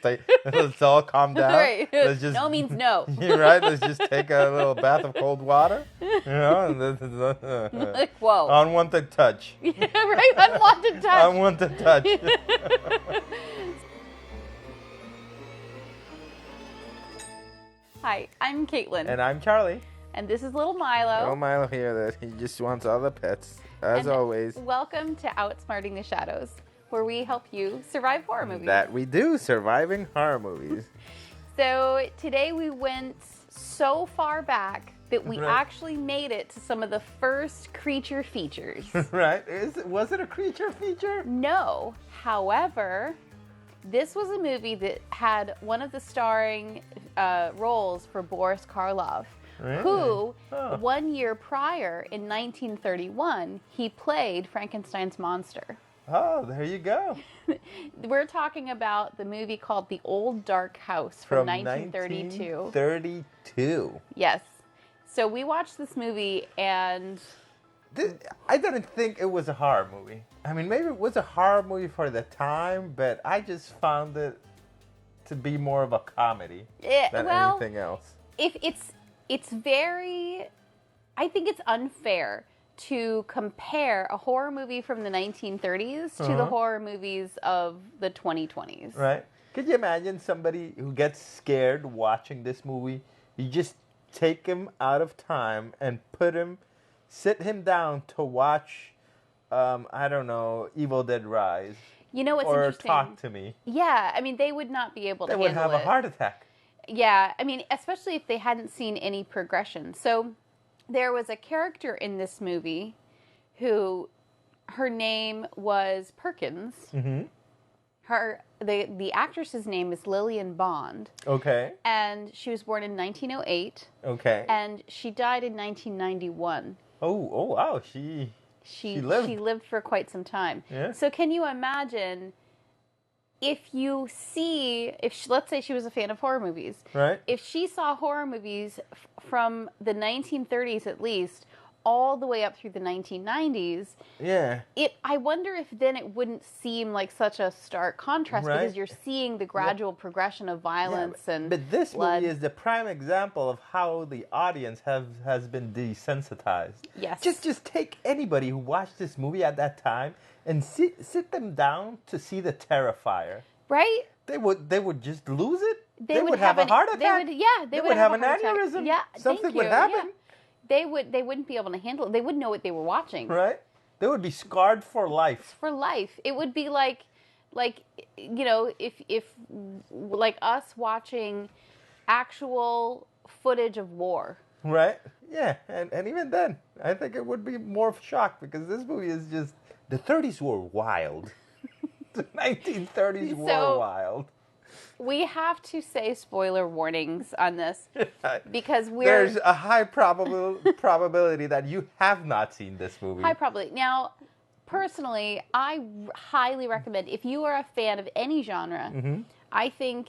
let's all calm down. Right. Let's just, no means no. You're right. Let's just take a little bath of cold water. And Like, whoa. Unwanted touch. Yeah, right? Unwanted touch. Unwanted touch. Hi, I'm Caitlin. And I'm Charlie. And this is Little Milo. Little Milo here, that he just wants all the pets, as always. Welcome to Outsmarting the Shadows, where we help you survive horror movies. That we do, surviving horror movies. So today we went so far back that we actually made it to some of the first creature features. Right? Was it a creature feature? No. However, this was a movie that had one of the starring roles for Boris Karloff, who 1 year prior, in 1931, he played Frankenstein's monster. Oh, there you go. We're talking about the movie called The Old Dark House from 1932. 1932. Yes. So we watched this movie and... I didn't think it was a horror movie. I mean, maybe it was a horror movie for the time, but I just found it to be more of a comedy than anything else. It's very... I think it's unfair to compare a horror movie from the 1930s to the horror movies of the 2020s. Right. Could you imagine somebody who gets scared watching this movie? You just take him out of time and sit him down to watch, I don't know, Evil Dead Rise. You know what's or interesting? Or Talk to Me. Yeah, I mean, they would not be able to handle it. They would have a heart attack. Yeah, I mean, especially if they hadn't seen any progression. So there was a character in this movie who, her name was Perkins. Mm-hmm. The actress's name is Lillian Bond. Okay. And she was born in 1908. Okay. And she died in 1991. Oh, wow. She lived. She lived for quite some time. Yeah. So can you imagine if you see, let's say she was a fan of horror movies. Right. If she saw horror movies from the 1930s at least, all the way up through the 1990s. Yeah. I wonder if then it wouldn't seem like such a stark contrast because you're seeing the gradual progression of violence and But this blood. movie is the prime example of how the audience has been desensitized. Yes. Just take anybody who watched this movie at that time and sit them down to see the Terrifier. Right? They would just lose it. They would have a heart attack. They would have an aneurysm. Yeah, something would happen. Yeah. They wouldn't be able to handle it. They wouldn't know what they were watching. Right? They would be scarred for life. For life. It would be like you know, if like us watching actual footage of war. Right? Yeah, and even then, I think it would be more of shock because this movie is just, the 30s were wild. The 1930s were wild. We have to say spoiler warnings on this because there's a high probability that you have not seen this movie. High probability. Now, personally, I highly recommend, if you are a fan of any genre, I think,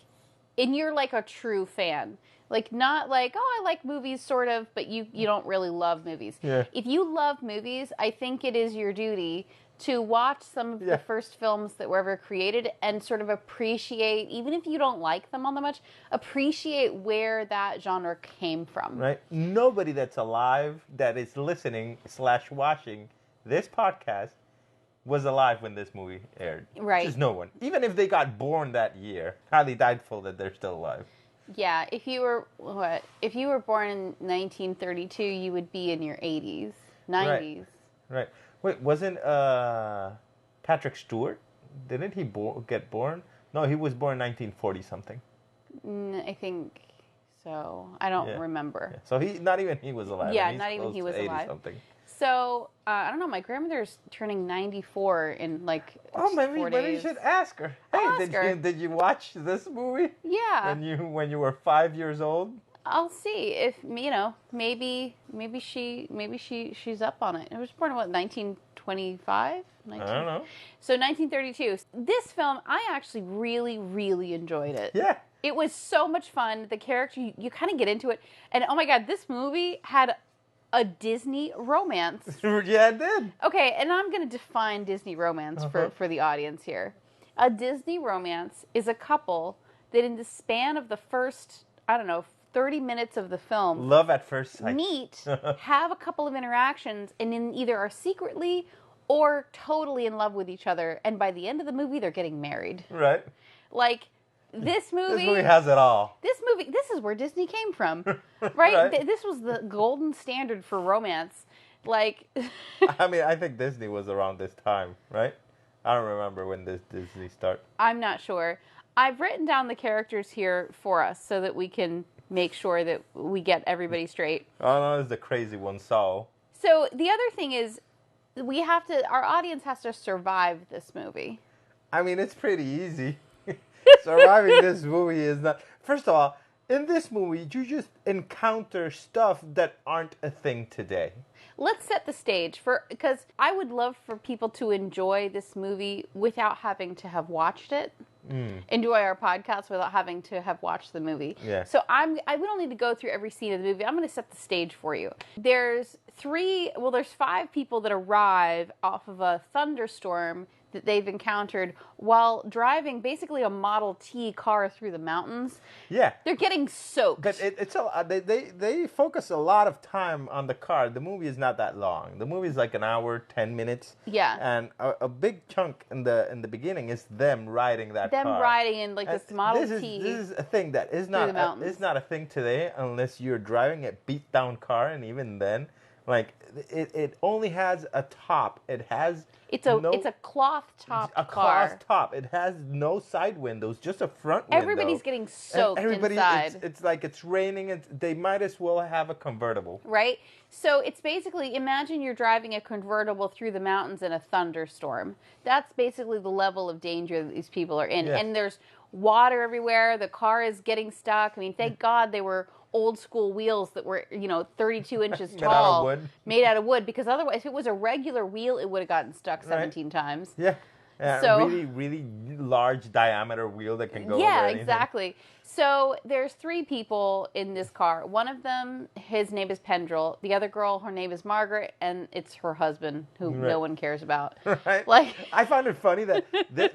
and you're like a true fan, like not like, oh, I like movies sort of, but you don't really love movies. Yeah. If you love movies, I think it is your duty to watch some of the first films that were ever created and sort of appreciate, even if you don't like them all that much, appreciate where that genre came from. Right? Nobody that's alive that is listening / watching this podcast was alive when this movie aired. Right. There's no one. Even if they got born that year, highly doubtful that they're still alive. Yeah, if you were born in 1932, you would be in your 80s, 90s. Right. Wait, wasn't Patrick Stewart? Didn't he get born? No, he was born in 1940 something. I think so. I don't remember. Yeah. So not even he was alive. Yeah, not even he was alive. Something. So I don't know. My grandmother's turning 94 in like 4 days. Maybe you should ask her. Hey, did you watch this movie? Yeah. When you were 5 years old? I'll see if maybe she's up on it. It was born in what, 1925? I don't know. So 1932. This film, I actually really, really enjoyed it. Yeah. It was so much fun. The character, you kind of get into it, and oh my God, this movie had a Disney romance. Yeah, it did. Okay, and I'm going to define Disney romance for the audience here. A Disney romance is a couple that in the span of the first, I don't know, 30 minutes of the film, love at first sight. meet, have a couple of interactions, and then either are secretly or totally in love with each other. And by the end of the movie, they're getting married. Right. Like, this movie... This movie has it all. This is where Disney came from. Right? This was the golden standard for romance. Like... I mean, I think Disney was around this time, right? I don't remember when this Disney started. I'm not sure. I've written down the characters here for us so that we can make sure that we get everybody straight. Oh, no, it's the crazy one, Saul. So the other thing is, our audience has to survive this movie. I mean, it's pretty easy. Surviving this movie is not... First of all, in this movie, you just encounter stuff that aren't a thing today. Let's set the stage because I would love for people to enjoy this movie without having to have watched it. Enjoy our podcast without having to have watched the movie. Yeah. So we don't need to go through every scene of the movie. I'm going to set the stage for you. There's 5 people that arrive off of a thunderstorm that they've encountered while driving basically a Model T car through the mountains. Yeah. They're getting soaked. But they focus a lot of time on the car. The movie is not that long. The movie is like an hour, 10 minutes. Yeah. And a big chunk in the beginning is them riding that car. Them riding in like this Model T. This is a thing that is not a thing today unless you're driving a beat down car, and even then, like it only has a top. It has it's a cloth top car. Cloth top. It has no side windows, just a front window. Everybody's getting soaked inside. It's like it's raining. They might as well have a convertible. Right? So it's basically, imagine you're driving a convertible through the mountains in a thunderstorm. That's basically the level of danger that these people are in. Yes. And there's water everywhere. The car is getting stuck. I mean, thank God they were old school wheels that were, 32 inches tall. Made out of wood. Because otherwise, if it was a regular wheel, it would have gotten stuck 17 times. Yeah. So, a really, really large diameter wheel that can go over anything. Exactly. So there's 3 people in this car. One of them, his name is Pendrell. The other girl, her name is Margaret, and it's her husband, who no one cares about. Right. Like, I found it funny that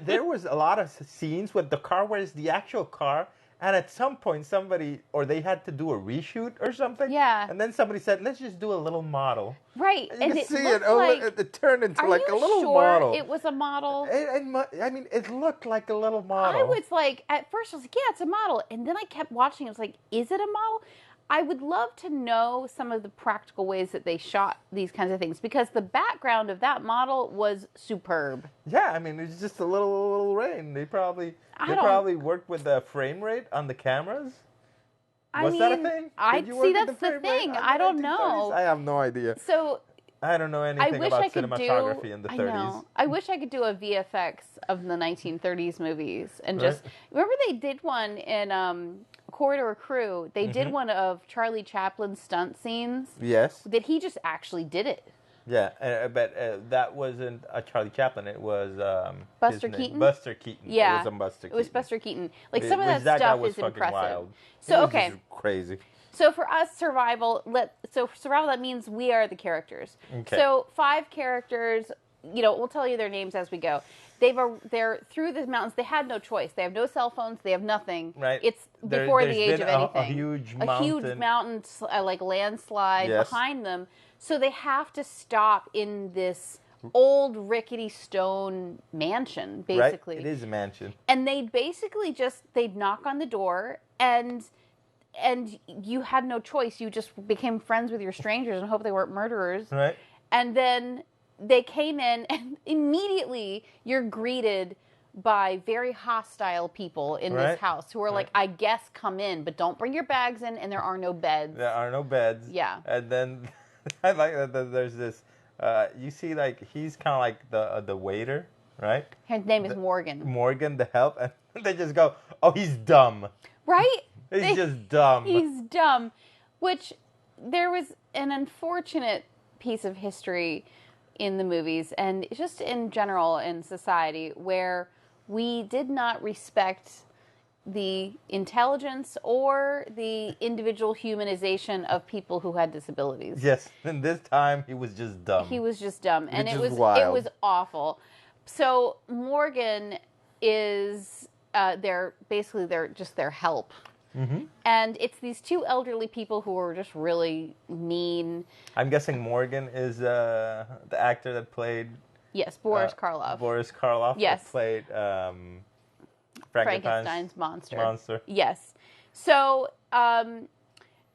there was a lot of scenes with the car where it's the actual car, and at some point they had to do a reshoot or something. Yeah. And then somebody said, let's just do a little model. Right. And you can see it turned into like a little model. It was a model? I mean, it looked like a little model. I was like, at first I was like, yeah, it's a model. And then I kept watching. I was like, is it a model? I would love to know some of the practical ways that they shot these kinds of things, because the background of that model was superb. Yeah, I mean, it's just a little rain. They probably worked with the frame rate on the cameras. Was that a thing? That's the thing. I don't know. I have no idea. So I don't know anything about cinematography in the 30s. Know. I wish I could do a VFX of the 1930s movies and just remember they did one in Corridor Crew. They did one of Charlie Chaplin's stunt scenes. Yes. That he just actually did it. Yeah, but that wasn't Charlie Chaplin. It was Buster Keaton. Buster Keaton. Yeah, it was Buster Keaton. It was Buster Keaton. Like some of that stuff is impressive. Wild. So okay, just crazy. So for us, survival. Survival. That means we are the characters. Okay. So 5 characters. We'll tell you their names as we go. They're through the mountains. They had no choice. They have no cell phones. They have nothing. Right. It's before the age of anything. A huge mountain, like landslide behind them. So they have to stop in this old rickety stone mansion, basically. Right. It is a mansion. And they'd basically they'd knock on the door, and you had no choice. You just became friends with your strangers and hope they weren't murderers. Right. And then they came in, and immediately you're greeted by very hostile people in this house who are like, I guess come in, but don't bring your bags in, and there are no beds. There are no beds. Yeah. And then I like that there's this, you see, like, he's kind of like the waiter, right? His name is Morgan. Morgan, the help, and they just go, oh, he's dumb. Right? He's just dumb. He's dumb. Which, there was an unfortunate piece of history in the movies, and just in general in society, where we did not respect the intelligence or the individual humanization of people who had disabilities. Yes, and this time he was just dumb. He was just dumb, and it was wild. awful. So Morgan is they're just their help. Mm-hmm. And it's these two elderly people who are just really mean. I'm guessing Morgan is the actor that played. Yes, Boris Karloff. Boris Karloff. Yes. That played Frankenstein's monster. Yes. So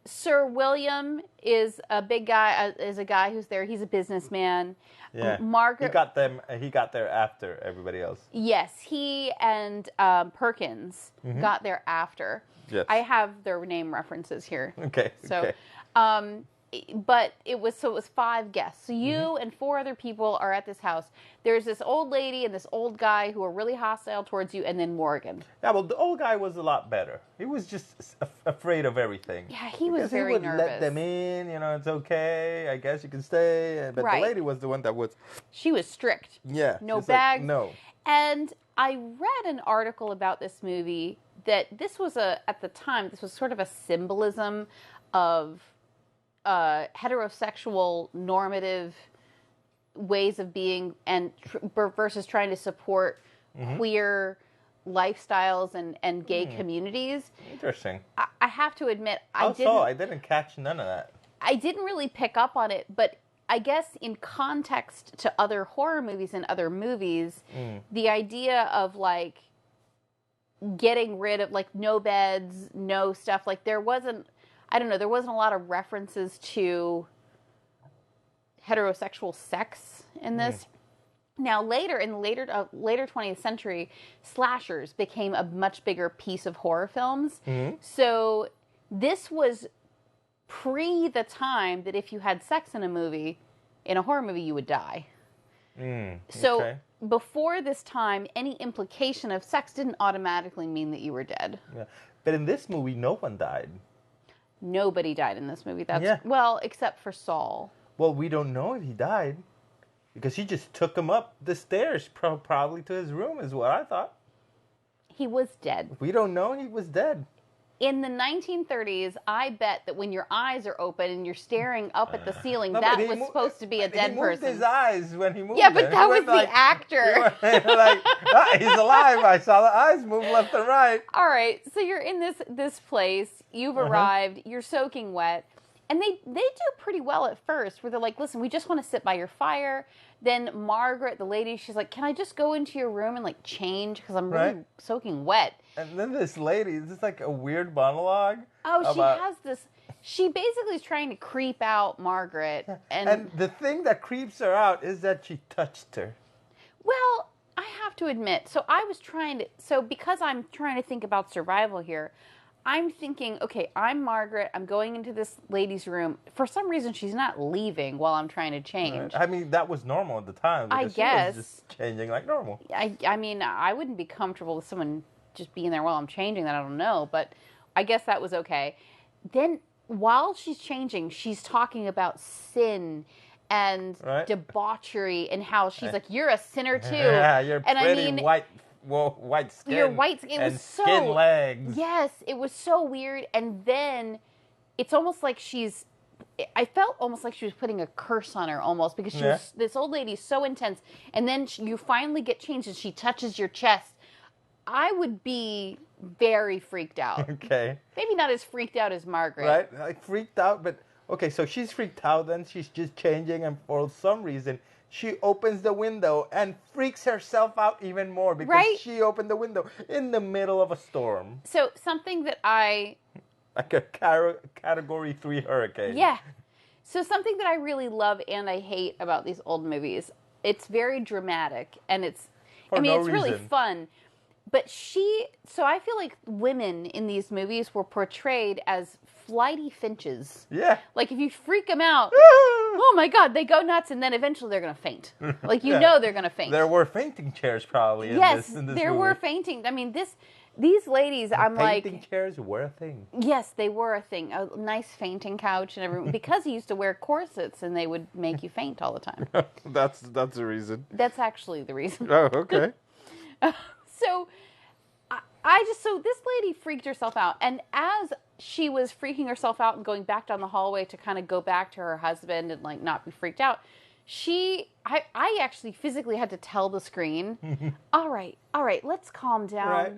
Sir William is a big guy. Is a guy who's there. He's a businessman. Yeah. Margaret. He got there after everybody else. Yes, he and Perkins got there after. Yes. I have their name references here. Okay. So, okay. But it was 5 guests. So you and 4 other people are at this house. There's this old lady and this old guy who are really hostile towards you, and then Morgan. Yeah, well, the old guy was a lot better. He was just afraid of everything. Yeah, he was very nervous. He would nervous. let them in, it's okay. I guess you can stay. But right. The lady was the one that was. She was strict. Yeah. No bags. Like, no. And I read an article about this movie that this was at the time, this was sort of a symbolism of heterosexual normative ways of being and versus trying to support queer lifestyles and gay communities. Interesting. I have to admit, I didn't catch none of that. I didn't really pick up on it, but I guess in context to other horror movies and other movies, the idea of like getting rid of like no beds, no stuff, like there wasn't a lot of references to heterosexual sex in this. Now later, in the later 20th century, slashers became a much bigger piece of horror films. So this was pre the time that if you had sex in a horror movie, you would die. So before this time, any implication of sex didn't automatically mean that you were dead. Yeah. But in this movie, no one died. Nobody died in this movie. Well, except for Saul. Well, we don't know if he died because he just took him up the stairs, probably to his room, is what I thought. He was dead. We don't know he was dead. In the 1930s, I bet that when your eyes are open and you're staring up at the ceiling, that was supposed to be a dead person. He moved his eyes when he moved. Yeah, but that was the actor. He's alive. I saw the eyes move left and right. All right, so you're in this place. You've arrived. You're soaking wet. And they do pretty well at first, where they're like, listen, we just want to sit by your fire. Then Margaret, the lady, she's like, can I just go into your room and like change? Because I'm really soaking wet. And then this lady, this is like a weird monologue. Oh, she has this. She basically is trying to creep out Margaret. And the thing that creeps her out is that she touched her. Well, I have to admit, because I'm trying to think about survival here, I'm thinking, okay, I'm Margaret. I'm going into this lady's room. For some reason, she's not leaving while I'm trying to change. I mean, that was normal at the time. I guess. She was just changing like normal. I mean, I wouldn't be comfortable with someone just being there while I'm changing. That I don't know, but I guess that was okay. Then, while she's changing, she's talking about sin and debauchery and how she's like, you're a sinner too. Yeah, you're pretty white skin. Your white skin was so skin legs. Yes, it was so weird. And then it's almost like I felt almost like she was putting a curse on her almost because this old lady's so intense. And then you finally get changed and she touches your chest. I would be very freaked out. Okay. Maybe not as freaked out as Margaret. Right? Like freaked out, but okay, so she's freaked out then. She's just changing and for some reason she opens the window and freaks herself out even more because she opened the window in the middle of a storm. So something that like a Category 3 hurricane. Yeah. So something that I really love and I hate about these old movies, it's very dramatic and it's really fun. But so I feel like women in these movies were portrayed as flighty finches. Yeah. Like if you freak them out, oh my God, they go nuts and then eventually they're going to faint. Like know they're going to faint. There were fainting chairs probably in this there movie. were fainting. I mean, these ladies, I'm like... Fainting chairs were a thing. Yes, they were a thing. A nice fainting couch and everything. Because he used to wear corsets and they would make you faint all the time. That's the reason. That's actually the reason. Oh, okay. So this lady freaked herself out, and as she was freaking herself out and going back down the hallway to kind of go back to her husband and like not be freaked out, I actually physically had to tell the screen, all right, let's calm down. Right.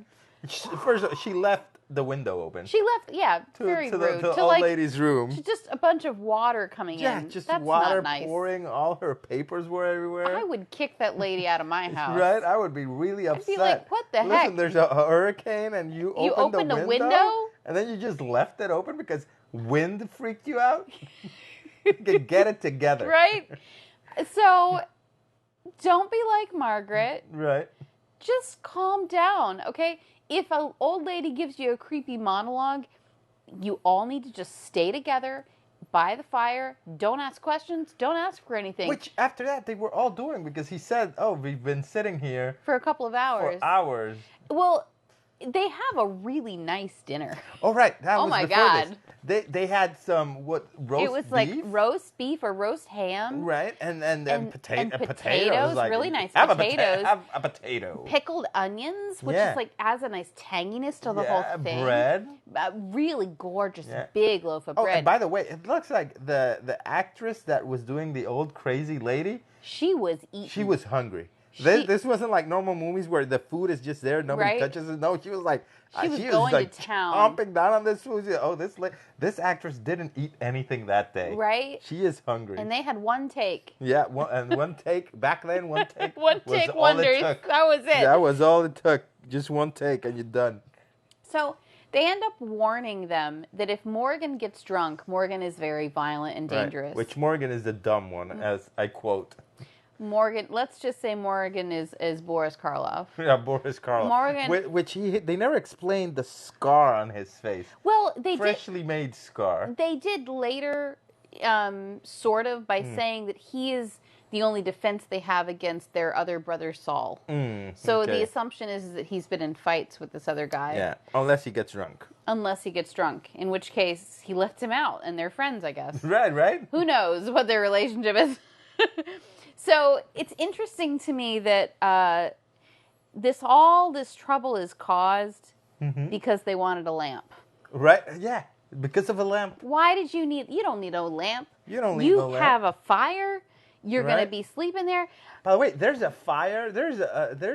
First, she left the window open She left, yeah, very to rude. the to old like, lady's room. to just a bunch of water coming Yeah, in. just That's water not nice. pouring. All her papers were everywhere. I would kick that lady out of my house. Right? I would be really upset. I'd be like, what the heck? Listen, there's a hurricane and you opened a window? and then you just left it open because wind freaked you out? Get it together. Right? So, don't be like Margaret. Right. Just calm down, okay? If an old lady gives you a creepy monologue, you all need to just stay together by the fire. Don't ask questions. Don't ask for anything. Which, after that, they were all doing because he said, oh, we've been sitting here for a couple of hours. For hours. Well, they have a really nice dinner. Oh, right. That oh, was my before God. This. They had some, roast beef? It was like roast beef or roast ham. Right. And potatoes. Potatoes, like, really nice have potatoes. Have a potato. Pickled onions, which is like adds a nice tanginess to the whole thing. Bread. Really gorgeous, big loaf of bread. Oh, and by the way, it looks like the actress that was doing the old crazy lady. She was eating. She was hungry. This wasn't like normal movies where the food is just there, nobody touches it. No, she was like, she was going to town, chomping down on this food. Oh, this actress didn't eat anything that day. Right? She is hungry. And they had one take. Yeah, one take. Back then, one take. One take wonders. That was it. That was all it took. Just one take, and you're done. So they end up warning them that if Morgan gets drunk, Morgan is very violent and dangerous. Right. Which Morgan is the dumb one, as I quote. Morgan, let's just say Morgan is Boris Karloff. Yeah, Boris Karloff. Morgan, which they never explained the scar on his face. Well, they freshly made scar. They did later, sort of by saying that he is the only defense they have against their other brother Saul. So the assumption is that he's been in fights with this other guy. Yeah, unless he gets drunk. Unless he gets drunk, in which case he lets him out, and they're friends, I guess. Right. Who knows what their relationship is? So it's interesting to me that this trouble is caused because they wanted a lamp. Right? Yeah, because of a lamp. Why did you don't need a lamp. You don't need no lamp. You have a fire. You're going to be sleeping there. By the way, there's a fire. There's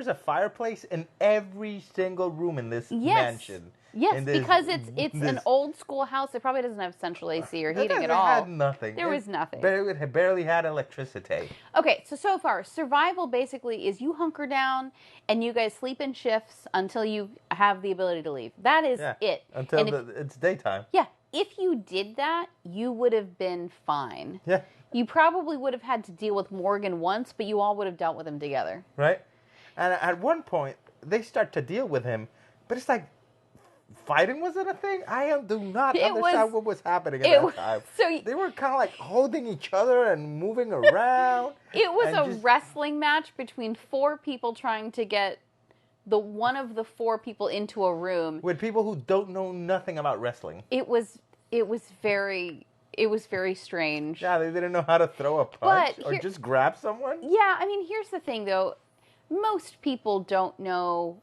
a fireplace in every single room in this mansion. Yes, because it's an old school house. It probably doesn't have central AC or heating at all. It had nothing. There was nothing. It barely had electricity. Okay, so far, survival basically is you hunker down and you guys sleep in shifts until you have the ability to leave. That is it. Until it's daytime. Yeah. If you did that, you would have been fine. Yeah. You probably would have had to deal with Morgan once, but you all would have dealt with him together. Right. And at one point, they start to deal with him, but it's like, fighting wasn't a thing? I do not understand what was happening at that time. So they were kind of like holding each other and moving around. It was a wrestling match between four people trying to get one of the four people into a room. With people who don't know nothing about wrestling. It was very strange. Yeah, they didn't know how to throw a punch or just grab someone. Yeah, I mean, here's the thing, though. Most people don't know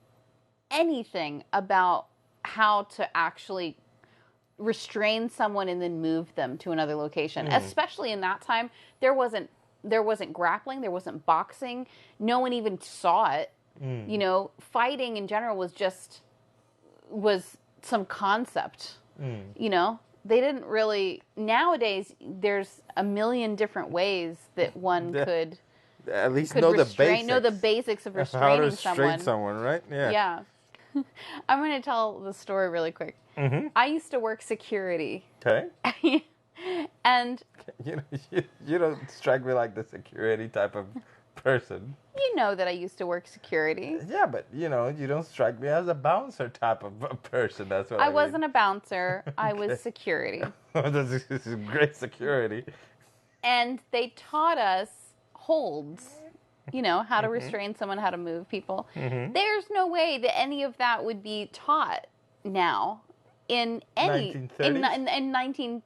anything about how to actually restrain someone and then move them to another location. Especially in that time, there wasn't grappling, there wasn't boxing. No one even saw it. You know, fighting in general was some concept. You know, they didn't really. Nowadays, there's a million different ways that one could at least know the basics. Know the basics of restraining how to restrain someone, right? Yeah. Yeah. I'm going to tell the story really quick. I used to work security. Okay. And you don't strike me like the security type of person. You know that I used to work security. Yeah, but you don't strike me as a bouncer type of person. That's what I mean. Wasn't a bouncer. I was security. This is great security. And they taught us holds. You know, how to restrain someone, how to move people. There's no way that any of that would be taught now in 1930s.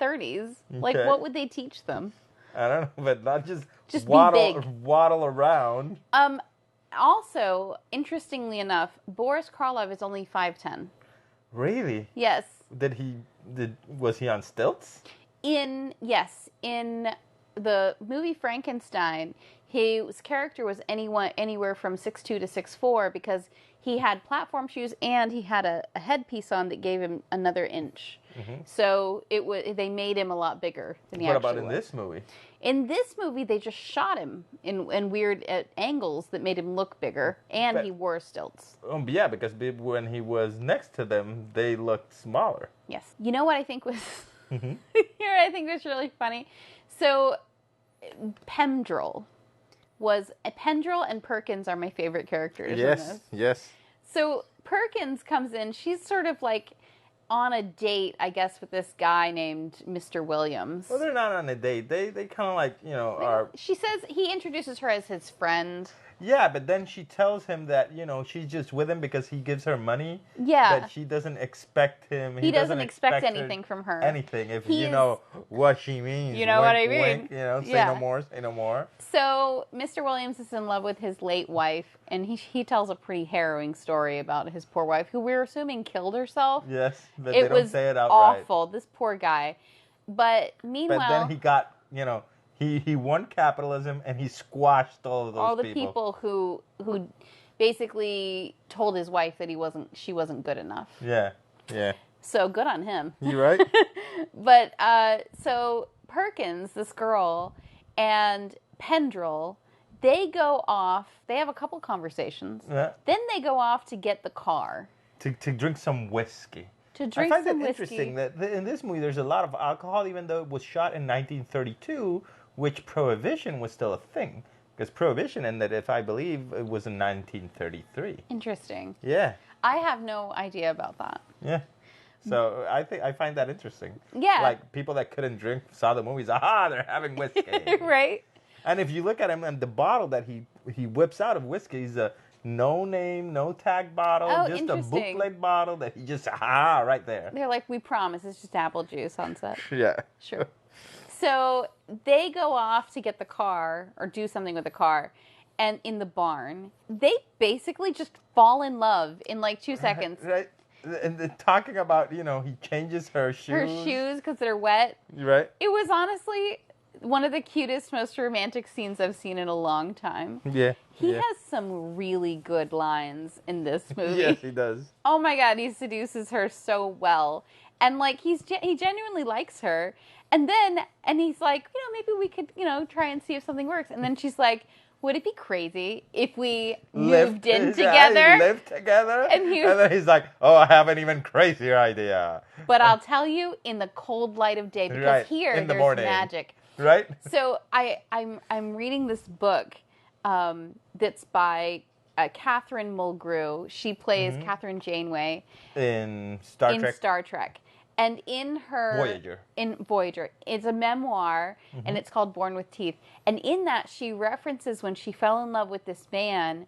Okay. Like, what would they teach them? I don't know, but not just waddle around. Also, interestingly enough, Boris Karloff is only 5'10". Really? Yes. Was he on stilts? In the movie Frankenstein, his character was anywhere from 6'2" to 6'4" because He had platform shoes, and he had a headpiece on that gave him another inch. So they made him a lot bigger than he actually was. What about in this movie? In this movie, they just shot him in weird angles that made him look bigger, and he wore stilts. Yeah, because when he was next to them, they looked smaller. Yes. You know what I think was... Here I think was really funny. So, Pendrell and Perkins are my favorite characters in this. Yes. So Perkins comes in. She's sort of like on a date, I guess, with this guy named Mr. Williams. Well, they're not on a date. They kind of like, are... She says he introduces her as his friend. Yeah, but then she tells him that, she's just with him because he gives her money. Yeah. That she doesn't expect him. He doesn't expect anything from her. Anything, if you know what she means. You know what I mean? Wink, say no more, say no more. So, Mr. Williams is in love with his late wife, and he tells a pretty harrowing story about his poor wife, who we're assuming killed herself. Yes, but they don't say it outright. Awful, this poor guy. But meanwhile... But then he got, He won capitalism, and he squashed all of those people. All the people who basically told his wife that she wasn't good enough. Yeah. So good on him. You right? But so Perkins, this girl, and Pendrell, they go off. They have a couple conversations. Yeah. Then they go off to get the car. To drink some whiskey. To drink some whiskey. I find it interesting that in this movie there's a lot of alcohol, even though it was shot in 1932. Which Prohibition was still a thing. Because Prohibition ended, if I believe, it was in 1933. Interesting. Yeah. I have no idea about that. Yeah. So I find that interesting. Yeah. Like, people that couldn't drink saw the movies, aha, they're having whiskey. Right. And if you look at him, and the bottle that he whips out of whiskey is a no name, no tag bottle, just a bootleg bottle that he just, aha, right there. They're like, we promise, it's just apple juice on set. Yeah. Sure. So they go off to get the car or do something with the car, and in the barn, they basically just fall in love in like 2 seconds. Right. And talking about, he changes her shoes. Her shoes because they're wet. Right. It was honestly one of the cutest, most romantic scenes I've seen in a long time. Yeah. He has some really good lines in this movie. Yes, he does. Oh my God, he seduces her so well. And like he genuinely likes her. And he's like, maybe we could, try and see if something works. And then she's like, would it be crazy if we moved in together? Lived together? And then he's like, oh, I have an even crazier idea. But I'll tell you, in the cold light of day, because here there's magic. Right? So I'm reading this book that's by Catherine Mulgrew. She plays Catherine Janeway. In Star Trek. And in her... Voyager. It's a memoir, and it's called Born with Teeth. And in that, she references when she fell in love with this man,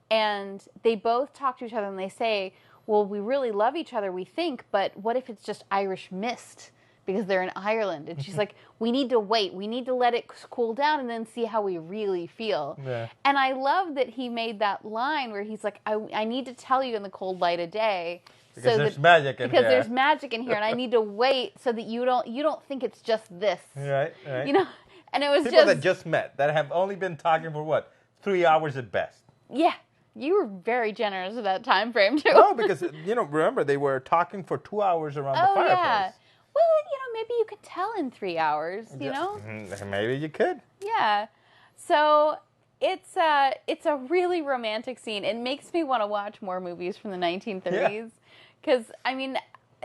and they both talk to each other, and they say, well, we really love each other, we think, but what if it's just Irish mist? Because they're in Ireland. And she's like, we need to wait. We need to let it cool down and then see how we really feel. Yeah. And I love that he made that line where he's like, I need to tell you in the cold light of day... Because there's magic in here. Because there's magic in here, and I need to wait so that you don't think it's just this. Right. And it was people that just met, that have only been talking for 3 hours at best. Yeah. You were very generous with that time frame, too. No, because, remember, they were talking for 2 hours around the fireplace. Yeah. Well, maybe you could tell in 3 hours, Maybe you could. Yeah. So... It's a really romantic scene. It makes me want to watch more movies from the 1930s. Because,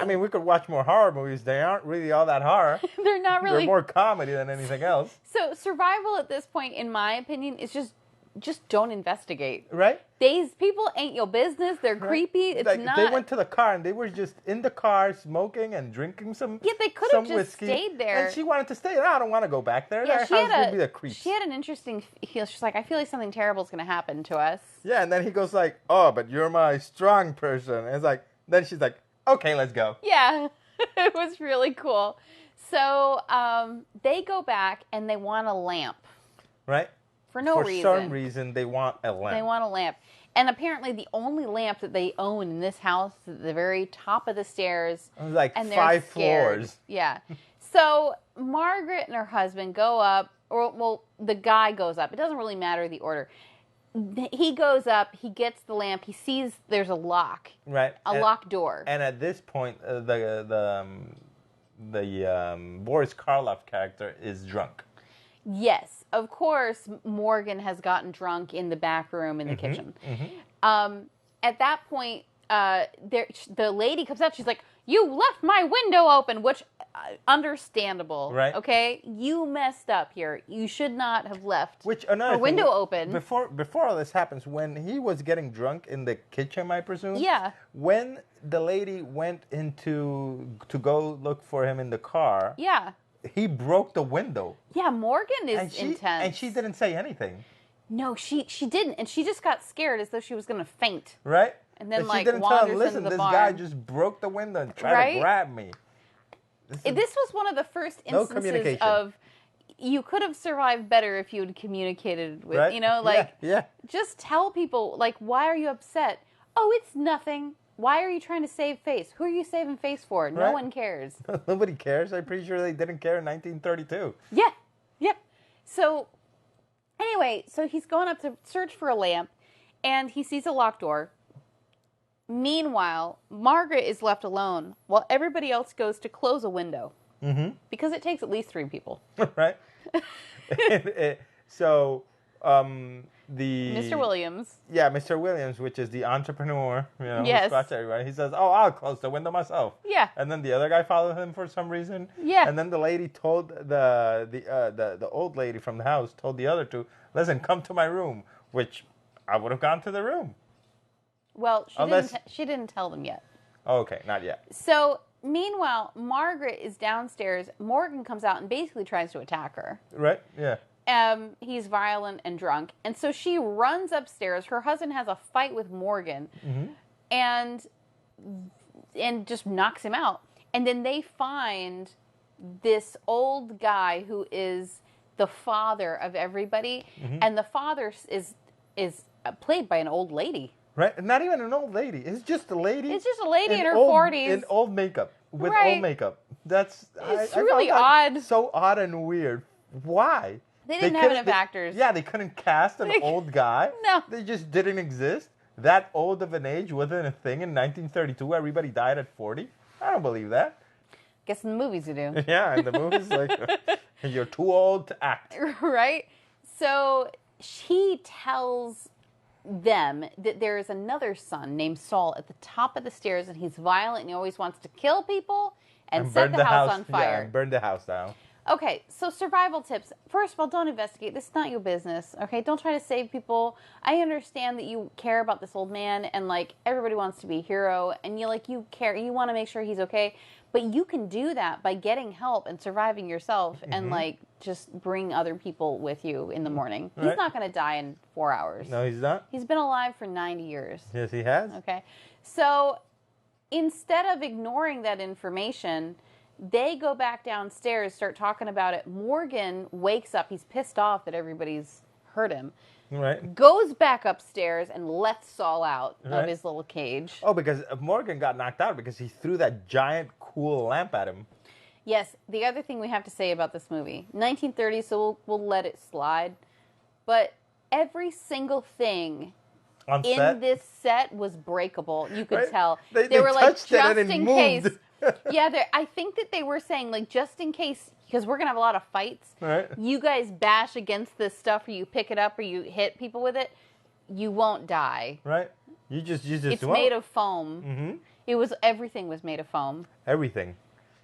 we could watch more horror movies. They aren't really all that horror. They're not really. They're more comedy than anything else. So survival at this point, in my opinion, is just don't investigate. Right? These people ain't your business. They're creepy. It's not. They went to the car and they were just in the car smoking and drinking some. Yeah, they could have just whiskey, stayed there. And she wanted to stay. No, I don't want to go back there. Yeah, That house would be a creep. She had an interesting feel. She's like, I feel like something terrible is going to happen to us. Yeah, and then he goes like, oh, but you're my strong person. And it's like, then she's like, okay, let's go. Yeah, it was really cool. So they go back and they want a lamp. Right. For no reason. For some reason, they want a lamp. They want a lamp. And apparently the only lamp that they own in this house is at the very top of the stairs. It was like 5 floors. Yeah. So Margaret and her husband go up, the guy goes up. It doesn't really matter the order. he goes up, he gets the lamp, he sees there's a lock. Right. A locked door. And at this point, Boris Karloff character is drunk. Yes, of course, Morgan has gotten drunk in the back room in the kitchen. At that point, the lady comes out. She's like, "You left my window open," which understandable, right? Okay, you messed up here. You should not have left her window open. Before all this happens, when he was getting drunk in the kitchen, I presume. Yeah. When the lady went to go look for him in the car. Yeah. He broke the window. Yeah, Morgan is intense. And she didn't say anything. No, she didn't. And she just got scared as though she was going to faint. Right? And then, she didn't tell him, listen, this guy just broke the window and tried to grab me. This was one of the first instances of you could have survived better if you had communicated with, just tell people, like, why are you upset? Oh, it's nothing. Why are you trying to save face? Who are you saving face for? No one cares. Nobody cares. I'm pretty sure they didn't care in 1932. Yeah. Yep. So, anyway, he's going up to search for a lamp, and he sees a locked door. Meanwhile, Margaret is left alone while everybody else goes to close a window. Mm-hmm. Because it takes at least 3 people. Right. So, Mr. Williams. Yeah, Mr. Williams, which is the entrepreneur, yes. who spots everybody. He says, "Oh, I'll close the window myself." Yeah. And then the other guy followed him for some reason. Yeah. And then the lady told the old lady from the house told the other two, "Listen, come to my room," which I would have gone to the room. Well, she didn't tell them yet. Okay, not yet. So, meanwhile, Margaret is downstairs. Morgan comes out and basically tries to attack her. Right? Yeah. He's violent and drunk. And so she runs upstairs. Her husband has a fight with Morgan and just knocks him out. And then they find this old guy who is the father of everybody. And the father is played by an old lady. Right? Not even an old lady. It's just a lady. It's just a lady in her 40s. In old makeup. With old makeup. It's really odd. So odd and weird. Why? They didn't have enough actors. Yeah, they couldn't cast an old guy. No. They just didn't exist. That old of an age wasn't a thing in 1932. Everybody died at 40. I don't believe that. Guess in the movies you do. Yeah, in the movies, like, you're too old to act. Right? So he tells them that there is another son named Saul at the top of the stairs, and he's violent, and he always wants to kill people and set the house on fire. Yeah, and burn the house down. Okay, so survival tips. First of all, don't investigate. This is not your business, okay? Don't try to save people. I understand that you care about this old man, and, like, everybody wants to be a hero, and you care. You want to make sure he's okay. But you can do that by getting help and surviving yourself and, like, just bring other people with you in the morning. Right. He's not going to die in 4 hours. No, he's not. He's been alive for 90 years. Yes, he has. Okay. So instead of ignoring that information, they go back downstairs, start talking about it. Morgan wakes up. He's pissed off that everybody's hurt him. Right. Goes back upstairs and lets Saul out of his little cage. Oh, because Morgan got knocked out because he threw that giant cool lamp at him. Yes. The other thing we have to say about this movie, 1930, so we'll let it slide. But every single thing in this set was breakable. You could tell. They were like, just in case. Yeah, I think that they were saying, like, just in case, because we're going to have a lot of fights. Right. You guys bash against this stuff, or you pick it up, or you hit people with it, you won't die. Right. You just It's won't. made of foam. Everything was made of foam. Everything.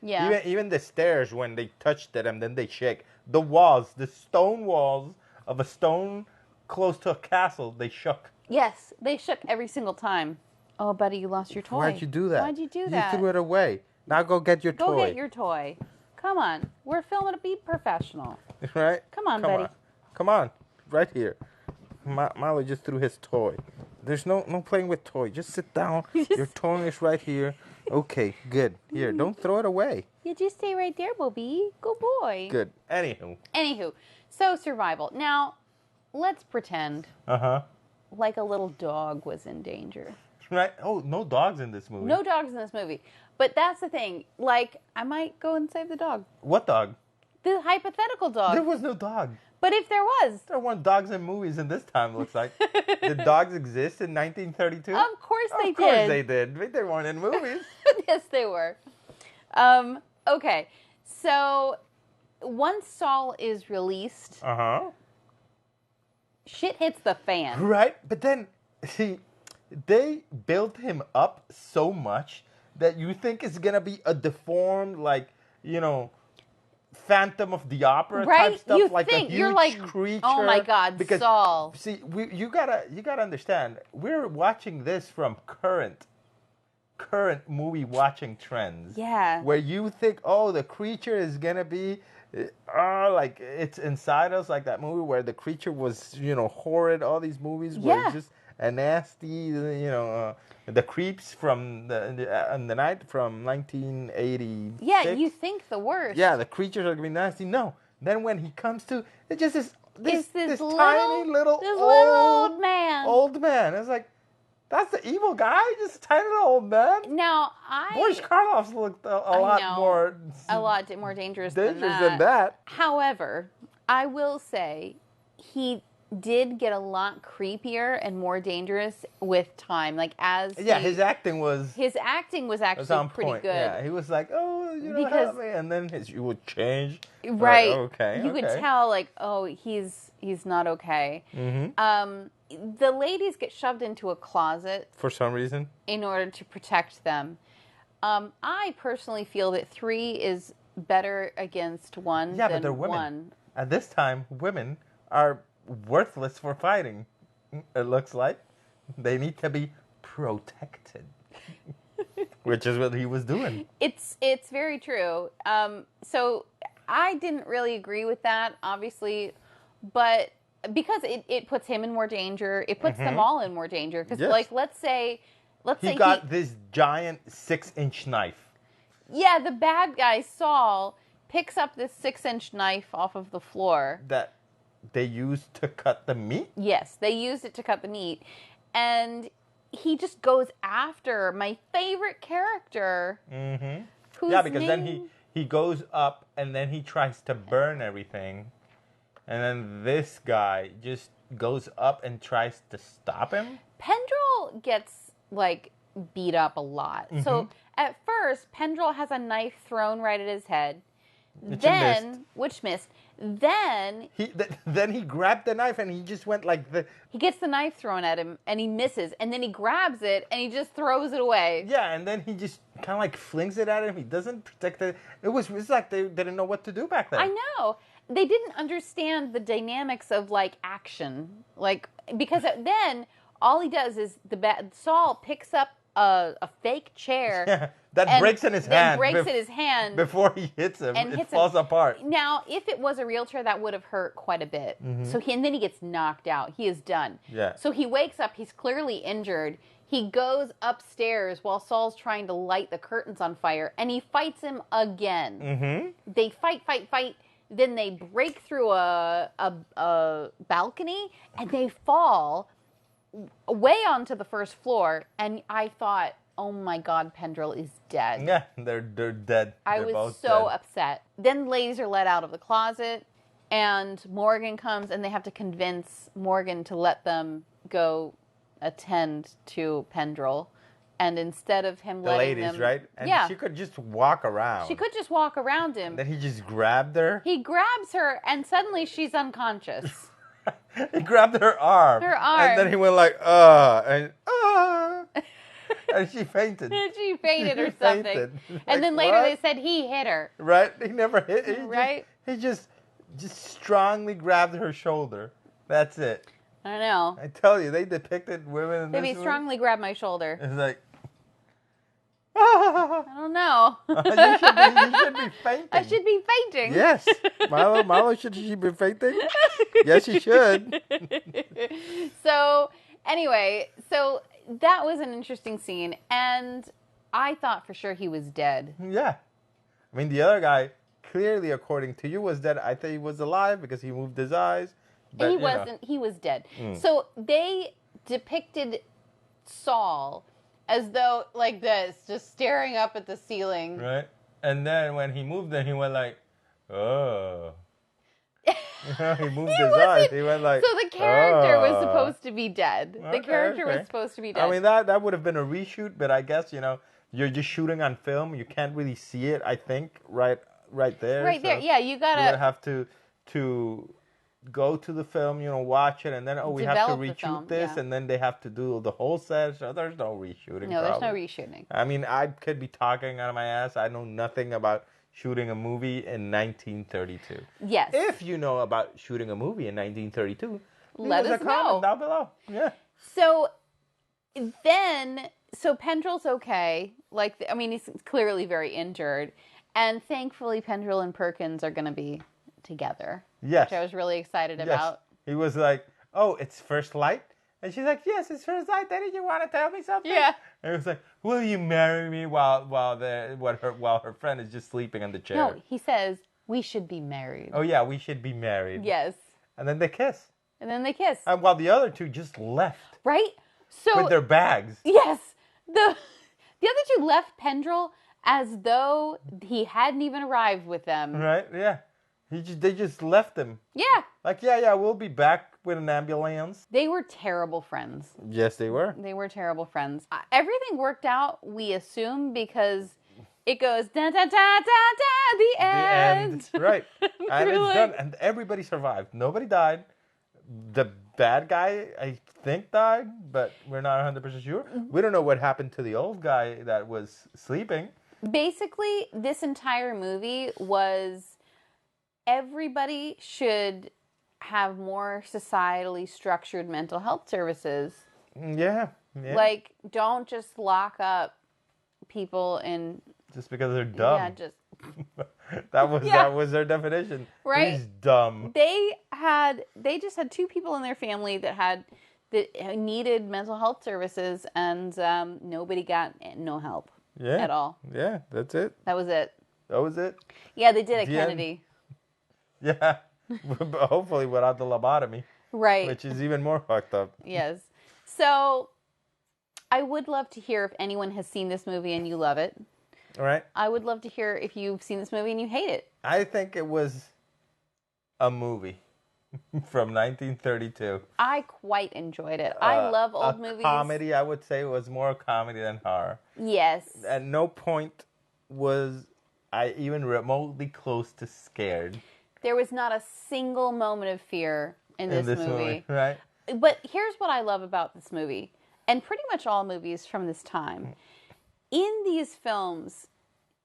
Yeah. Even the stairs, when they touched it and then they shake. The walls, the stone walls of a stone close to a castle, they shook. Yes, they shook every single time. Oh, buddy, you lost your toy. Why'd you do that? Why'd you do that? You threw it away. Now go get your toy. Go get your toy. Come on. We're filming. Be professional. Right? Come on, buddy. Come on. Right here. Molly just threw his toy. There's no playing with toy. Just sit down. Your toy is right here. Okay, good. Here, don't throw it away. You just stay right there, Bobby. Good boy. Good. Anywho. So survival. Now, let's pretend. Uh-huh. Like a little dog was in danger. Right. Oh, no dogs in this movie. No dogs in this movie. But that's the thing. Like, I might go and save the dog. What dog? The hypothetical dog. There was no dog. But if there was. There weren't dogs in movies in this time, looks like. Did dogs exist in 1932? Of course they did. Of course they did. But they weren't in movies. Yes, they were. Okay. So, once Saul is released, shit hits the fan. Right? But then, see, they built him up so much that you think it's going to be a deformed, like, you know, Phantom of the Opera type stuff, you like think. a huge You're like, creature. oh my God, because, Saul. See, you gotta understand. We're watching this from current movie watching trends. Yeah. Where you think, oh, the creature is gonna be, like it's inside us, like that movie where the creature was, you know, horrid. All these movies where it's just a nasty, you know. The Creeps from the night from 1980. Yeah, you think the worst. Yeah, the creatures are gonna be nasty. No, then when he comes to, it just is this little, tiny little old man. Old man. It's like, that's the evil guy, just a tiny little old man. Now Boris Karloff's looked a lot more dangerous than that. However, I will say he did get a lot creepier and more dangerous with time. Like his acting was actually pretty good. Yeah, he was like, oh, you know, help me, and then he would change. Right. Like, okay. You could tell, like, oh, he's not okay. Mm-hmm. The ladies get shoved into a closet for some reason in order to protect them. I personally feel that 3 is better against 1 but than they're women. 1. At this time, women are worthless for fighting. It looks like they need to be protected, which is what he was doing. It's very true. So I didn't really agree with that, obviously, but because it puts him in more danger, it puts them all in more danger. Because like let's say he got this giant 6-inch knife. Yeah, the bad guy Saul picks up this 6-inch knife off of the floor that they used to cut the meat? Yes, they used it to cut the meat. And he just goes after my favorite character. Mm-hmm. Yeah, because then he goes up and then he tries to burn everything. And then this guy just goes up and tries to stop him. Pendrell gets, like, beat up a lot. Mm-hmm. So at first, Pendrell has a knife thrown right at his head. Which missed. Then he grabbed the knife and he just went like the. He gets the knife thrown at him and he misses, and then he grabs it and he just throws it away. Yeah, and then he just kind of like flings it at him. He doesn't protect it. It's like they didn't know what to do back then. I know. They didn't understand the dynamics of like action, like because then all he does is Saul picks up a fake chair. Yeah. That breaks in his hand. Before he hits him. And it falls apart. Now, if it was a real chair, that would have hurt quite a bit. Mm-hmm. So and then he gets knocked out. He is done. Yeah. So he wakes up. He's clearly injured. He goes upstairs while Saul's trying to light the curtains on fire, and he fights him again. Mm-hmm. They fight. Then they break through a balcony, and they fall way onto the first floor. And I thought, oh my God, Pendrell is dead. Yeah, they're dead. I was so upset. Then ladies are let out of the closet, and Morgan comes, and they have to convince Morgan to let them go attend to Pendrell. And instead of him letting them... The ladies, right? And she could just walk around. She could just walk around him. Then he just grabbed her. He grabs her, and suddenly she's unconscious. He grabbed her arm. And then he went like, and she fainted. She fainted or something. And then later they said he hit her. Right? He never hit her. Right? He just strongly grabbed her shoulder. That's it. I know. I tell you, they depicted women in this movie. Strongly grabbed my shoulder. It's like... I don't know. You should be fainting. I should be fainting. Yes. Milo, should she be fainting? Yes, she should. So, anyway, that was an interesting scene, and I thought for sure he was dead. Yeah. I mean, the other guy, clearly, according to you, was dead. I thought he was alive because he moved his eyes. But, he wasn't. He was dead. So they depicted Saul as though, like this, just staring up at the ceiling. Right. And then when he moved, then he went like, oh. He moved his eyes. He went like, So the character was "Oh." supposed to be dead. The character was supposed to be dead. I mean, that would have been a reshoot, but I guess, you're just shooting on film. You can't really see it, I think, right there. Right there. Yeah, you You would gotta have to go to the film, watch it, and then, we have to develop the reshoot film, this, yeah. and then they have to do the whole set. So there's no reshooting. No, there's no probably. reshooting. I mean, I could be talking out of my ass. I know nothing about shooting a movie in 1932. Yes. If you know about shooting a movie in 1932, Let leave us a comment know. down below. Yeah. So Pendrell's okay. He's clearly very injured. And thankfully, Pendrell and Perkins are going to be together. Yes. Which I was really excited about. He was like, "Oh, it's first light?" And she's like, "Yes, it's first light. Didn't you want to tell me something?" Yeah. And he was like, "Will you marry me?" While her friend is just sleeping on the chair. No, he says, we should be married. Oh, yeah, we should be married. Yes. And then they kiss. And then they kiss. And while the other two just left. Right? So With their bags. Yes. The other two left Pendrell as though he hadn't even arrived with them. Right? Yeah. They just left him. Yeah. Like, yeah, we'll be back with an ambulance. They were terrible friends. Yes, they were. They were terrible friends. Everything worked out, we assume, because it goes da da da da da the end. Right. And it's like... done. And everybody survived. Nobody died. The bad guy, I think, died, but we're not 100% sure. We don't know what happened to the old guy that was sleeping. Basically, this entire movie was everybody should have more societally structured mental health services. Yeah. Like, don't just lock up people in... Just because they're dumb. Yeah, just... that was their definition. Right? He's dumb. They just had two people in their family that needed mental health services, and nobody got no help at all. Yeah, that's it. That was it. That was it. Yeah, they did at The Kennedy. End. Yeah, but hopefully without the lobotomy. Right. Which is even more fucked up. Yes. So, I would love to hear if anyone has seen this movie and you love it. All right. I would love to hear if you've seen this movie and you hate it. I think it was a movie from 1932. I quite enjoyed it. I love old movies. Comedy, I would say, was more comedy than horror. Yes. At no point was I even remotely close to scared. There was not a single moment of fear in this movie. Right? But here's what I love about this movie, and pretty much all movies from this time. In these films,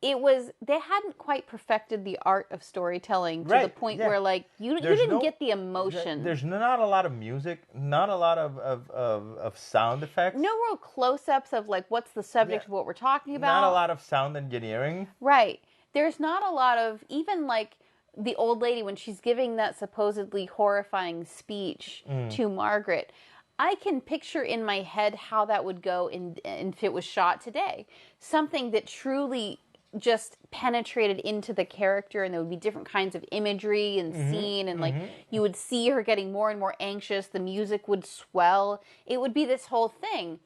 they hadn't quite perfected the art of storytelling to the point where, like, you didn't get the emotion. There's not a lot of music, not a lot of sound effects. No real close-ups of, like, what's the subject of what we're talking about. Not a lot of sound engineering. Right. There's not a lot of, even, like, the old lady when she's giving that supposedly horrifying speech to Margaret. I can picture in my head how that would go if it was shot today. Something that truly just penetrated into the character, and there would be different kinds of imagery and scene, and like you would see her getting more and more anxious. The music would swell. It would be this whole thing.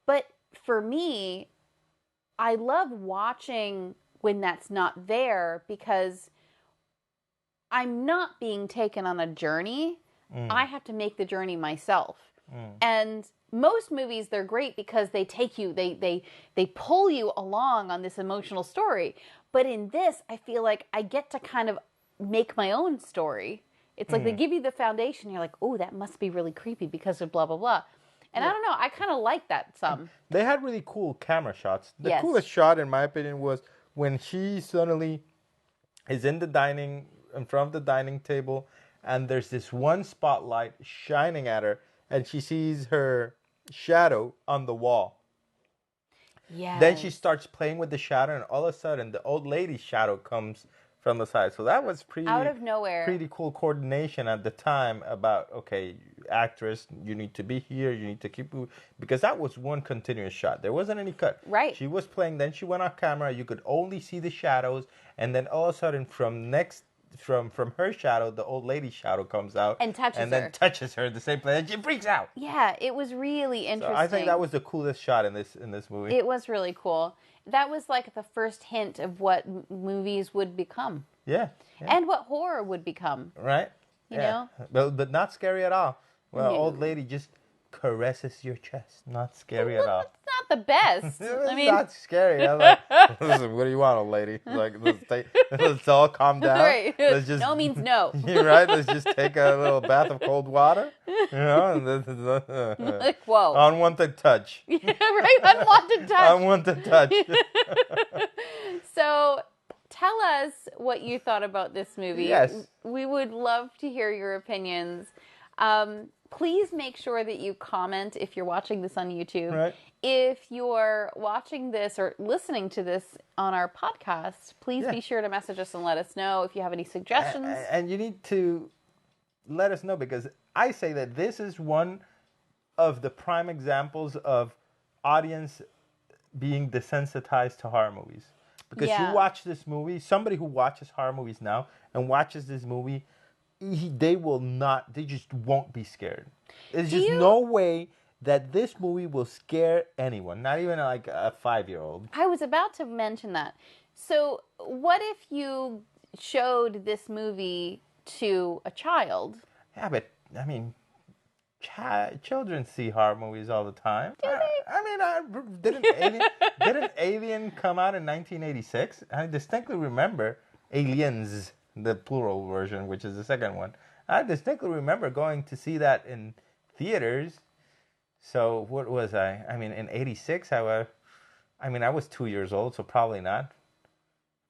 But for me, I love watching when that's not there because I'm not being taken on a journey. I have to make the journey myself. And most movies, they're great because they take you, they pull you along on this emotional story. But in this, I feel like I get to kind of make my own story. It's like they give you the foundation. You're like, oh, that must be really creepy because of blah, blah, blah. And I don't know, I kind of like that some. They had really cool camera shots. The coolest shot, in my opinion, was when she suddenly is in front of the dining table, and there's this one spotlight shining at her, and she sees her shadow on the wall. Yeah. Then she starts playing with the shadow, and all of a sudden, the old lady's shadow comes from the side. So that was pretty out of nowhere. Pretty cool coordination at the time about, okay, actress, you need to be here, you need to keep moving, because that was one continuous shot. There wasn't any cut. Right. She was playing, then she went off camera. You could only see the shadows, and then all of a sudden, from her shadow, the old lady's shadow comes out and then touches her at the same place, and she freaks out. Yeah, it was really interesting. So I think that was the coolest shot in this movie. It was really cool. That was like the first hint of what movies would become. Yeah. And what horror would become. Right. you know? But not scary at all. Well, No. old lady just caresses your chest. Not scary at all. It's not the best. It's I mean, not scary. I'm like, listen, what do you want, old lady? Like, let's all calm down. right. Let's just, No means no. You're right. Let's just take a little bath of cold water. You know, Like, whoa. Unwanted touch. Yeah, right? Unwanted touch. Unwanted touch. So, tell us what you thought about this movie. Yes. We would love to hear your opinions. Please make sure that you comment if you're watching this on YouTube. Right. If you're watching this or listening to this on our podcast, please be sure to message us and let us know if you have any suggestions. And you need to let us know, because I say that this is one of the prime examples of audience being desensitized to horror movies. Because you watch this movie, somebody who watches horror movies now and watches this movie, they just won't be scared. There's just no way that this movie will scare anyone, not even like a 5-year-old. I was about to mention that. So, what if you showed this movie to a child? Yeah, but, I mean, children see horror movies all the time. Do they? Didn't Alien come out in 1986? I distinctly remember Aliens, the plural version, which is the second one. I distinctly remember going to see that in theaters. So what was I? I mean, in 86, I was 2 years old, so probably not.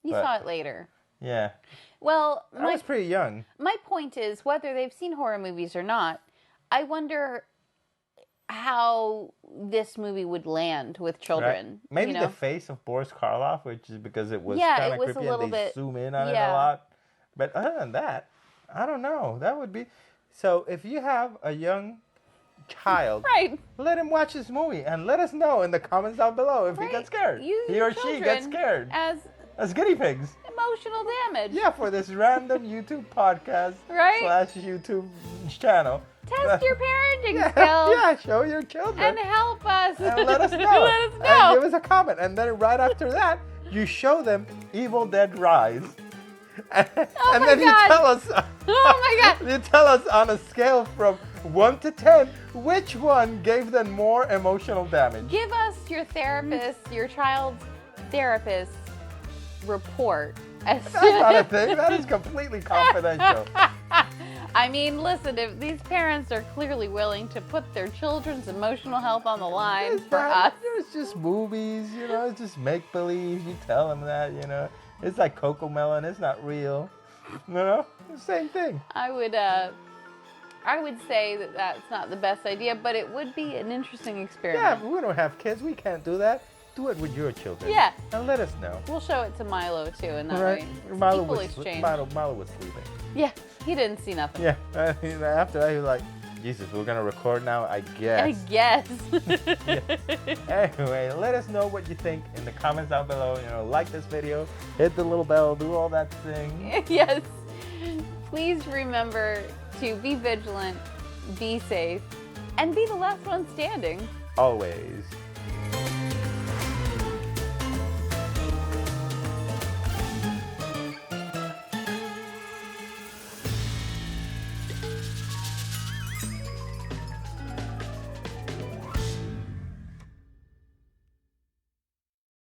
You saw it later. Yeah. Well, I was pretty young. My point is, whether they've seen horror movies or not, I wonder how this movie would land with children. Right. Maybe the face of Boris Karloff, which is because it was kind of creepy and they zoom in on it a lot. But other than that, I don't know. That would be... So if you have a young child, let him watch this movie and let us know in the comments down below if he gets scared. He or she gets scared. As guinea pigs. Emotional damage. Yeah, for this random YouTube podcast / YouTube channel. Test your parenting skills. Yeah, show your children. And help us. And let us know. Let us know. And give us a comment. And then right after that, you show them Evil Dead Rise. And then you tell us. Oh my God. You tell us on a scale from 1 to 10, which one gave them more emotional damage. Give us your child's therapist's report. That's not a thing. That is completely confidential. I mean, listen, if these parents are clearly willing to put their children's emotional health on the line us. It's just movies, it's just make-believe. You tell them that, It's like Coco Melon. It's not real. Same thing. I would say that that's not the best idea, but it would be an interesting experiment. Yeah, we don't have kids. We can't do that. Do it with your children. Yeah. And let us know. We'll show it to Milo, too, and that way Milo equal was, exchange. Milo was sleeping. Yeah, he didn't see nothing. Yeah. After that, he was like, Jesus, we're going to record now? I guess. I guess. Anyway, let us know what you think in the comments down below. Like this video, hit the little bell, do all that thing. Yes. Please remember to be vigilant, be safe, and be the last one standing. Always.